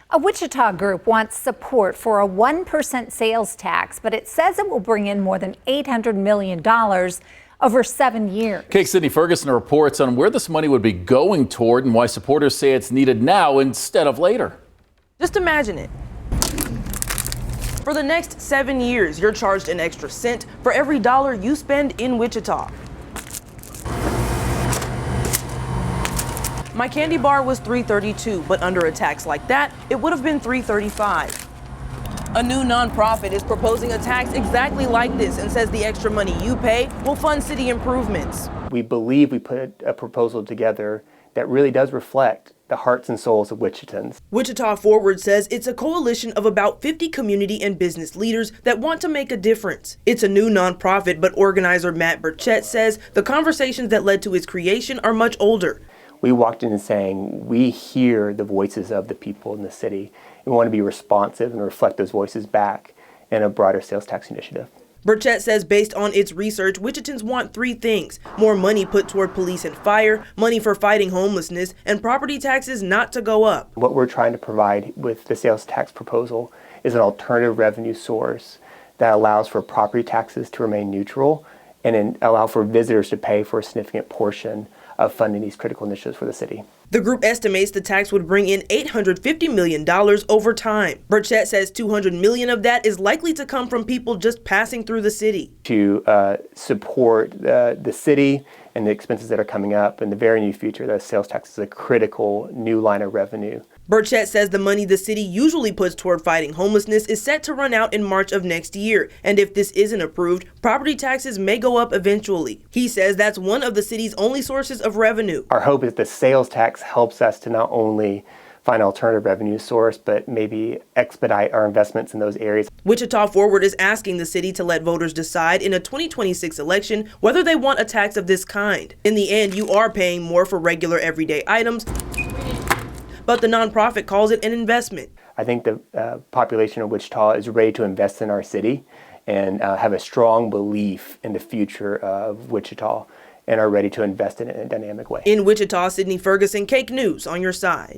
A Wichita group wants support for a 1% sales tax, but it says it will bring in more than $800 million over 7 years. KAKE's Sydney Ferguson reports on where this money would be going toward and why supporters say it's needed now instead of later. Just imagine it. For the next 7 years, you're charged an extra cent for every dollar you spend in Wichita. My candy bar was $3.32, but under a tax like that, it would have been $3.35. A new nonprofit is proposing a tax exactly like this and says the extra money you pay will fund city improvements. We believe we put a proposal together that really does reflect the hearts and souls of Wichitans. Wichita Forward says it's a coalition of about 50 community and business leaders that want to make a difference. It's a new nonprofit, but organizer Matt Burchett says the conversations that led to its creation are much older. We walked in saying, we hear the voices of the people in the city and want to be responsive and reflect those voices back in a broader sales tax initiative. Burchett says based on its research, Wichitans want 3 things: more money put toward police and fire, money for fighting homelessness, and property taxes not to go up. What we're trying to provide with the sales tax proposal is an alternative revenue source that allows for property taxes to remain neutral and allow for visitors to pay for a significant portion of funding these critical initiatives for the city. The group estimates the tax would bring in $850 million over time. Burchett says $200 million of that is likely to come from people just passing through the city. To support the city and the expenses that are coming up in the very near future, the sales tax is a critical new line of revenue. Burchett says the money the city usually puts toward fighting homelessness is set to run out in March of next year, and if this isn't approved, property taxes may go up eventually. He says that's one of the city's only sources of revenue. Our hope is the sales tax helps us to not only find an alternative revenue source, but maybe expedite our investments in those areas. Wichita Forward is asking the city to let voters decide in a 2026 election whether they want a tax of this kind. In the end, you are paying more for regular everyday items, but the nonprofit calls it an investment. I think the population of Wichita is ready to invest in our city and have a strong belief in the future of Wichita and are ready to invest in it in a dynamic way. In Wichita, Sydney Ferguson, KAKE News on your side.